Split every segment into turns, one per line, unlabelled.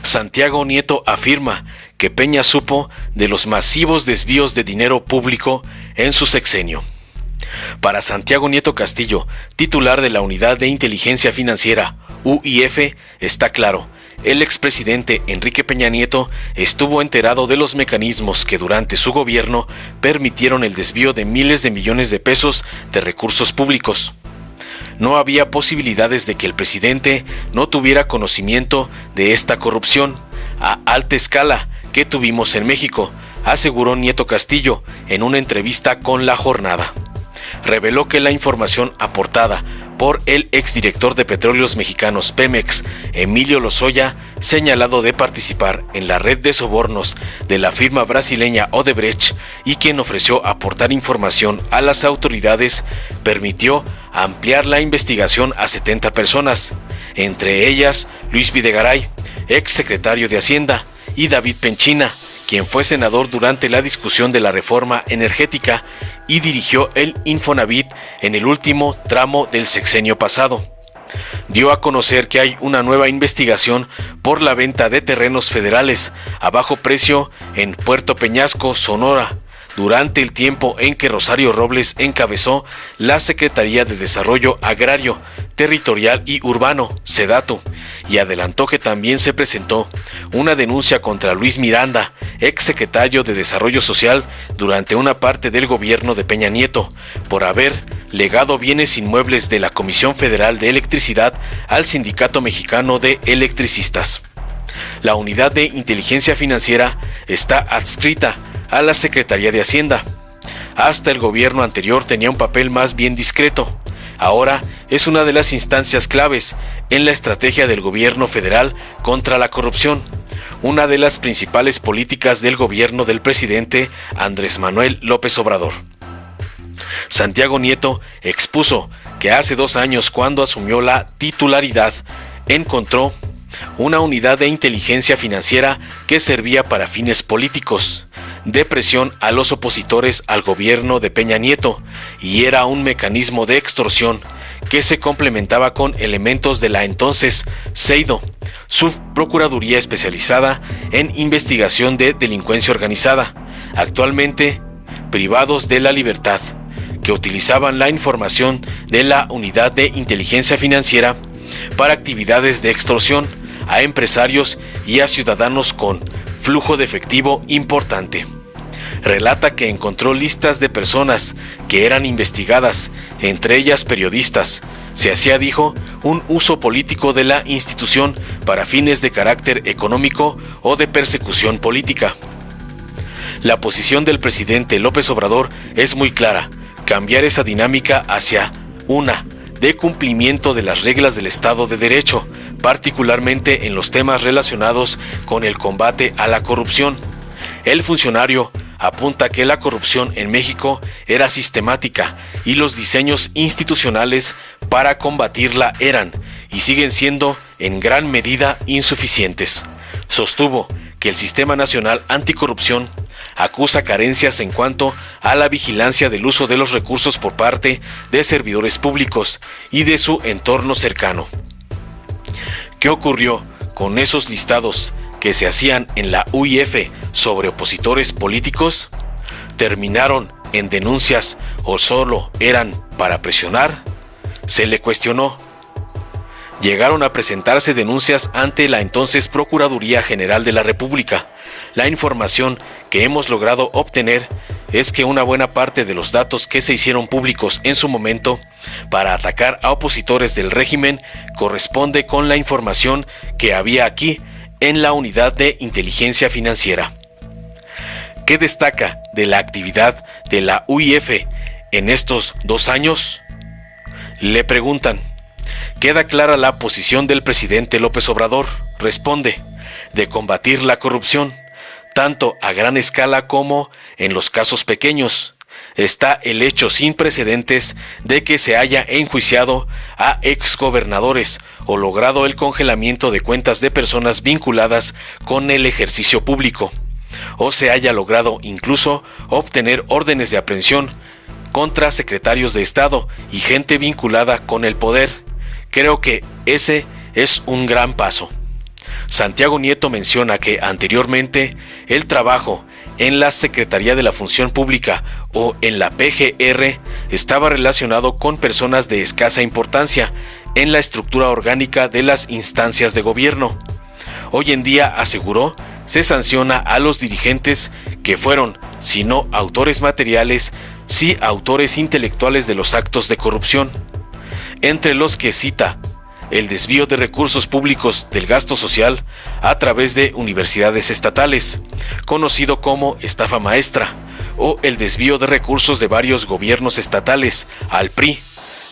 Santiago Nieto afirma que Peña supo de los masivos desvíos de dinero público en su sexenio. Para Santiago Nieto Castillo, titular de la Unidad de Inteligencia Financiera, UIF, está claro, el expresidente Enrique Peña Nieto estuvo enterado de los mecanismos que durante su gobierno permitieron el desvío de miles de millones de pesos de recursos públicos. No había posibilidades de que el presidente no tuviera conocimiento de esta corrupción a alta escala que tuvimos en México, aseguró Nieto Castillo en una entrevista con La Jornada. Reveló que la información aportada por el exdirector de Petróleos Mexicanos Pemex, Emilio Lozoya, señalado de participar en la red de sobornos de la firma brasileña Odebrecht y quien ofreció aportar información a las autoridades, permitió ampliar la investigación a 70 personas, entre ellas Luis Videgaray, ex secretario de Hacienda, y David Penchina, quien fue senador durante la discusión de la reforma energética y dirigió el Infonavit en el último tramo del sexenio pasado. Dio a conocer que hay una nueva investigación por la venta de terrenos federales a bajo precio en Puerto Peñasco, Sonora, durante el tiempo en que Rosario Robles encabezó la Secretaría de Desarrollo Agrario, Territorial y Urbano, SEDATU, y adelantó que también se presentó una denuncia contra Luis Miranda, ex secretario de Desarrollo Social durante una parte del gobierno de Peña Nieto, por haber legado bienes inmuebles de la Comisión Federal de Electricidad al Sindicato Mexicano de Electricistas. La Unidad de Inteligencia Financiera está adscrita a la Secretaría de Hacienda. Hasta el gobierno anterior tenía un papel más bien discreto. Ahora es una de las instancias claves en la estrategia del gobierno federal contra la corrupción, una de las principales políticas del gobierno del presidente Andrés Manuel López Obrador. Santiago Nieto expuso que hace 2 años, cuando asumió la titularidad, encontró una unidad de inteligencia financiera que servía para fines políticos, de presión a los opositores al gobierno de Peña Nieto, y era un mecanismo de extorsión que se complementaba con elementos de la entonces SEIDO, Subprocuraduría Especializada en Investigación de Delincuencia Organizada, actualmente privados de la libertad, que utilizaban la información de la Unidad de Inteligencia Financiera para actividades de extorsión a empresarios y a ciudadanos con flujo de efectivo importante. Relata que encontró listas de personas que eran investigadas, entre ellas periodistas. Se hacía, dijo, un uso político de la institución para fines de carácter económico o de persecución política. La posición del presidente López Obrador es muy clara: cambiar esa dinámica hacia una de cumplimiento de las reglas del Estado de Derecho, particularmente en los temas relacionados con el combate a la corrupción. El funcionario apunta que la corrupción en México era sistemática y los diseños institucionales para combatirla eran y siguen siendo en gran medida insuficientes. Sostuvo que el Sistema Nacional Anticorrupción acusa carencias en cuanto a la vigilancia del uso de los recursos por parte de servidores públicos y de su entorno cercano. ¿Qué ocurrió con esos listados que se hacían en la UIF sobre opositores políticos? ¿Terminaron en denuncias o solo eran para presionar? Se le cuestionó. Llegaron a presentarse denuncias ante la entonces Procuraduría General de la República. La información que hemos logrado obtener es que una buena parte de los datos que se hicieron públicos en su momento para atacar a opositores del régimen corresponde con la información que había aquí en la Unidad de Inteligencia Financiera. ¿Qué destaca de la actividad de la UIF en estos 2 años? Le preguntan. Queda clara la posición del presidente López Obrador, responde, de combatir la corrupción, tanto a gran escala como en los casos pequeños. Está el hecho sin precedentes de que se haya enjuiciado a exgobernadores o logrado el congelamiento de cuentas de personas vinculadas con el ejercicio público, o se haya logrado incluso obtener órdenes de aprehensión contra secretarios de Estado y gente vinculada con el poder. Creo que ese es un gran paso. Santiago Nieto menciona que anteriormente el trabajo en la Secretaría de la Función Pública o en la PGR estaba relacionado con personas de escasa importancia en la estructura orgánica de las instancias de gobierno. Hoy en día, aseguró, se sanciona a los dirigentes que fueron, si no autores materiales, sí autores intelectuales de los actos de corrupción, entre los que cita el desvío de recursos públicos del gasto social a través de universidades estatales, conocido como estafa maestra, o el desvío de recursos de varios gobiernos estatales al PRI,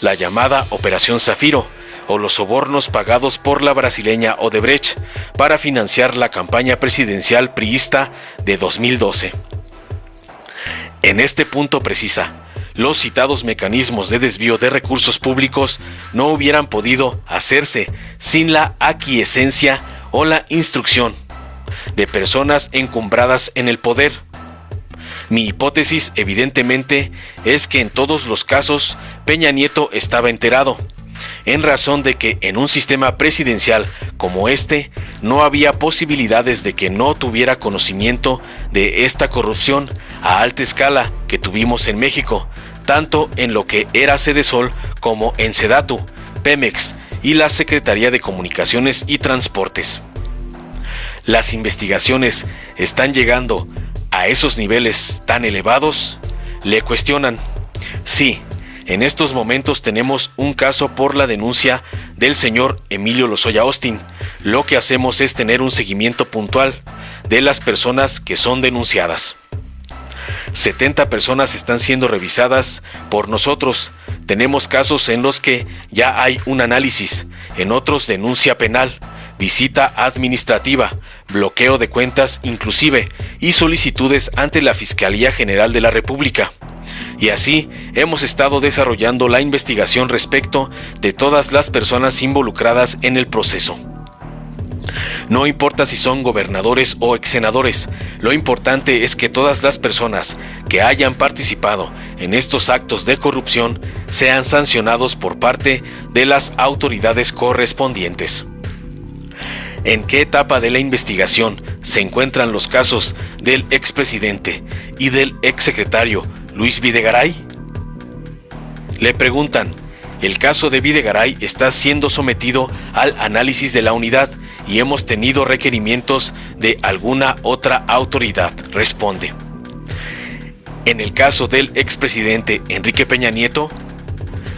la llamada Operación Zafiro, o los sobornos pagados por la brasileña Odebrecht para financiar la campaña presidencial priista de 2012. En este punto precisa, los citados mecanismos de desvío de recursos públicos no hubieran podido hacerse sin la aquiescencia o la instrucción de personas encumbradas en el poder. Mi hipótesis, evidentemente, es que en todos los casos Peña Nieto estaba enterado, en razón de que en un sistema presidencial como este no había posibilidades de que no tuviera conocimiento de esta corrupción a alta escala que tuvimos en México, tanto en lo que era Sedesol como en Sedatu, Pemex y la Secretaría de Comunicaciones y Transportes. ¿Las investigaciones están llegando a esos niveles tan elevados? Le cuestionan. Sí, en estos momentos tenemos un caso por la denuncia del señor Emilio Lozoya Austin. Lo que hacemos es tener un seguimiento puntual de las personas que son denunciadas. 70 personas están siendo revisadas por nosotros. Tenemos casos en los que ya hay un análisis, en otros denuncia penal, visita administrativa, bloqueo de cuentas inclusive y solicitudes ante la Fiscalía General de la República. Y así hemos estado desarrollando la investigación respecto de todas las personas involucradas en el proceso. No importa si son gobernadores o exsenadores, lo importante es que todas las personas que hayan participado en estos actos de corrupción sean sancionados por parte de las autoridades correspondientes. ¿En qué etapa de la investigación se encuentran los casos del expresidente y del exsecretario Luis Videgaray? Le preguntan. El caso de Videgaray está siendo sometido al análisis de la unidad y hemos tenido requerimientos de alguna otra autoridad, responde. En el caso del expresidente Enrique Peña Nieto,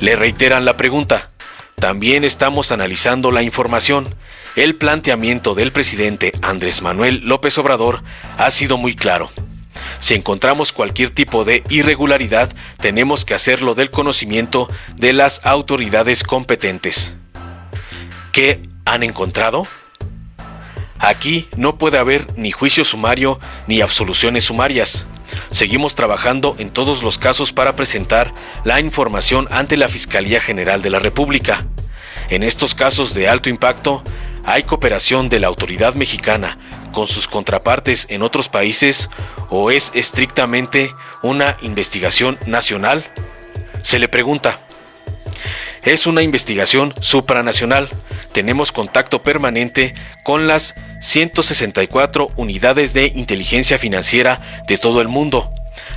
le reiteran la pregunta. También estamos analizando la información. El planteamiento del presidente Andrés Manuel López Obrador ha sido muy claro. Si encontramos cualquier tipo de irregularidad, tenemos que hacerlo del conocimiento de las autoridades competentes. ¿Qué han encontrado? Aquí no puede haber ni juicio sumario ni absoluciones sumarias. Seguimos trabajando en todos los casos para presentar la información ante la Fiscalía General de la República. En estos casos de alto impacto, ¿hay cooperación de la autoridad mexicana con sus contrapartes en otros países o es estrictamente una investigación nacional? Se le pregunta. Es una investigación supranacional. Tenemos contacto permanente con las 164 unidades de inteligencia financiera de todo el mundo,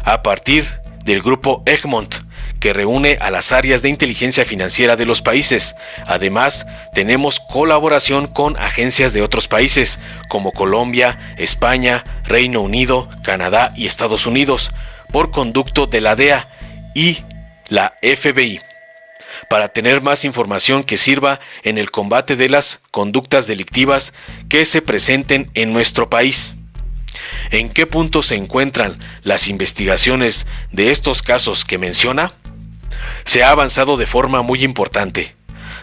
a partir del grupo Egmont, que reúne a las áreas de inteligencia financiera de los países. Además, tenemos colaboración con agencias de otros países, como Colombia, España, Reino Unido, Canadá y Estados Unidos, por conducto de la DEA y la FBI, para tener más información que sirva en el combate de las conductas delictivas que se presenten en nuestro país. ¿En qué punto se encuentran las investigaciones de estos casos que menciona? Se ha avanzado de forma muy importante.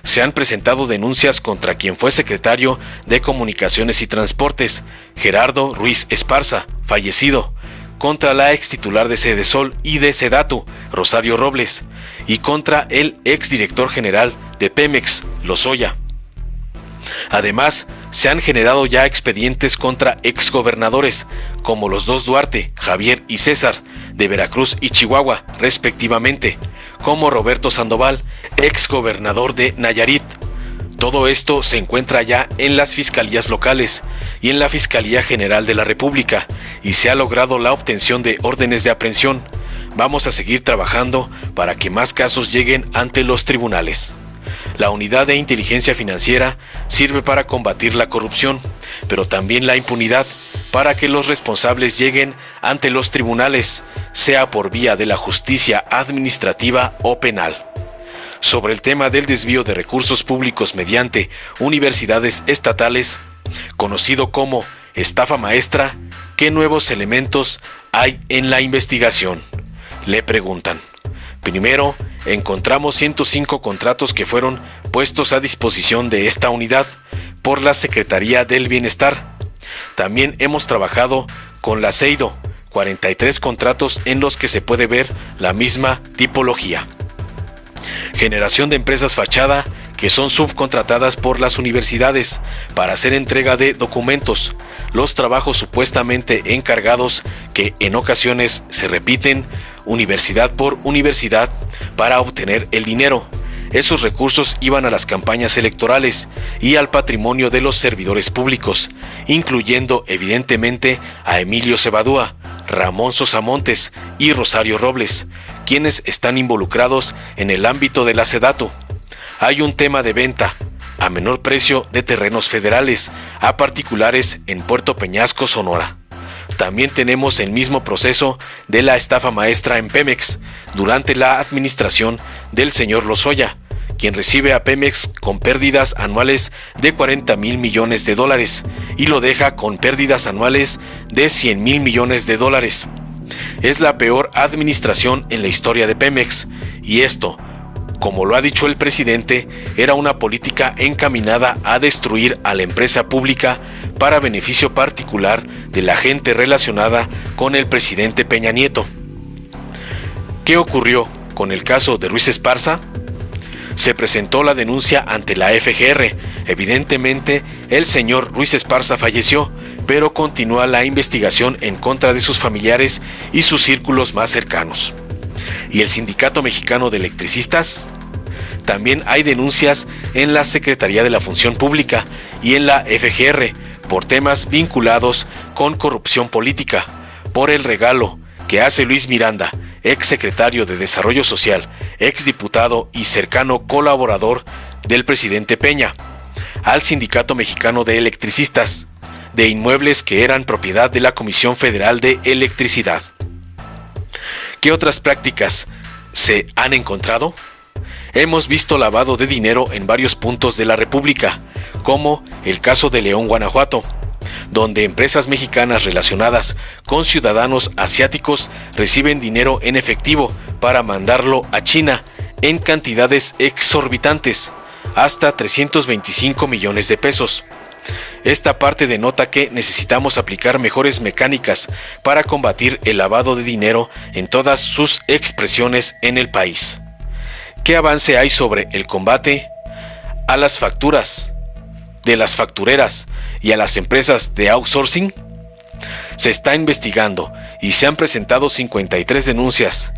Se han presentado denuncias contra quien fue secretario de Comunicaciones y Transportes, Gerardo Ruiz Esparza, fallecido, contra la ex titular de Sedesol y de Sedatu, Rosario Robles, y contra el exdirector general de Pemex, Lozoya. Además, se han generado ya expedientes contra exgobernadores, como los dos Duarte, Javier y César, de Veracruz y Chihuahua, respectivamente, como Roberto Sandoval, exgobernador de Nayarit, Todo esto se encuentra ya en las fiscalías locales y en la Fiscalía General de la República y se ha logrado la obtención de órdenes de aprehensión. Vamos a seguir trabajando para que más casos lleguen ante los tribunales. La Unidad de Inteligencia Financiera sirve para combatir la corrupción, pero también la impunidad, para que los responsables lleguen ante los tribunales, sea por vía de la justicia administrativa o penal. Sobre el tema del desvío de recursos públicos mediante universidades estatales, conocido como estafa maestra, ¿qué nuevos elementos hay en la investigación?, le preguntan. Primero, encontramos 105 contratos que fueron puestos a disposición de esta unidad por la Secretaría del Bienestar. También hemos trabajado con la CEIDO, 43 contratos en los que se puede ver la misma tipología. Generación de empresas fachada que son subcontratadas por las universidades para hacer entrega de documentos, los trabajos supuestamente encargados que en ocasiones se repiten universidad por universidad para obtener el dinero. Esos recursos iban a las campañas electorales y al patrimonio de los servidores públicos, incluyendo evidentemente a Emilio Cebadúa, Ramón Sosamontes y Rosario Robles, quienes están involucrados en el ámbito de la SEDATU. Hay un tema de venta a menor precio de terrenos federales a particulares en Puerto Peñasco, Sonora. También tenemos el mismo proceso de la estafa maestra en Pemex durante la administración del señor Lozoya, quien recibe a Pemex con pérdidas anuales de 40,000 millones de dólares y lo deja con pérdidas anuales de 100,000 millones de dólares. Es la peor administración en la historia de Pemex, y esto, como lo ha dicho el presidente, era una política encaminada a destruir a la empresa pública para beneficio particular de la gente relacionada con el presidente Peña Nieto. ¿Qué ocurrió con el caso de Ruiz Esparza? Se presentó la denuncia ante la FGR. Evidentemente, el señor Ruiz Esparza falleció, pero continúa la investigación en contra de sus familiares y sus círculos más cercanos. ¿Y el Sindicato Mexicano de Electricistas? También hay denuncias en la Secretaría de la Función Pública y en la FGR por temas vinculados con corrupción política, por el regalo que hace Luis Miranda, ex secretario de Desarrollo Social, ex diputado y cercano colaborador del presidente Peña, al Sindicato Mexicano de Electricistas, de inmuebles que eran propiedad de la Comisión Federal de Electricidad. ¿Qué otras prácticas se han encontrado? Hemos visto lavado de dinero en varios puntos de la República, como el caso de León, Guanajuato, donde empresas mexicanas relacionadas con ciudadanos asiáticos reciben dinero en efectivo para mandarlo a China en cantidades exorbitantes, hasta 325 millones de pesos. Esta parte denota que necesitamos aplicar mejores mecánicas para combatir el lavado de dinero en todas sus expresiones en el país. ¿Qué avance hay sobre el combate a las facturas de las factureras y a las empresas de outsourcing? Se está investigando y se han presentado 53 denuncias,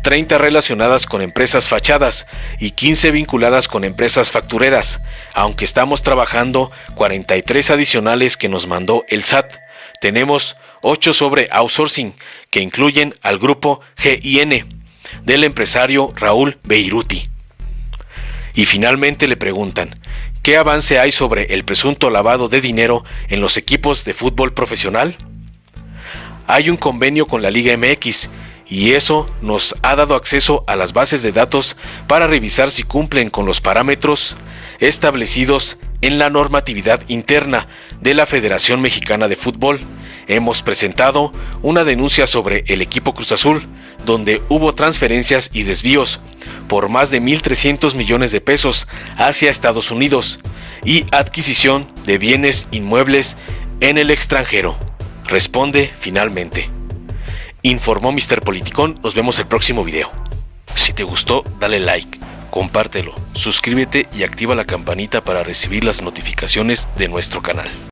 30 relacionadas con empresas fachadas y 15 vinculadas con empresas factureras, aunque estamos trabajando 43 adicionales que nos mandó el SAT. Tenemos 8 sobre outsourcing, que incluyen al grupo GIN, del empresario Raúl Beiruti. Y finalmente le preguntan, ¿qué avance hay sobre el presunto lavado de dinero en los equipos de fútbol profesional? Hay un convenio con la Liga MX, y eso nos ha dado acceso a las bases de datos para revisar si cumplen con los parámetros establecidos en la normatividad interna de la Federación Mexicana de Fútbol. Hemos presentado una denuncia sobre el equipo Cruz Azul, donde hubo transferencias y desvíos por más de 1,300 millones de pesos hacia Estados Unidos y adquisición de bienes inmuebles en el extranjero. Responde finalmente. Informó Mr. Politicón. Nos vemos el próximo video. Si te gustó, dale like, compártelo, suscríbete y activa la campanita para recibir las notificaciones de nuestro canal.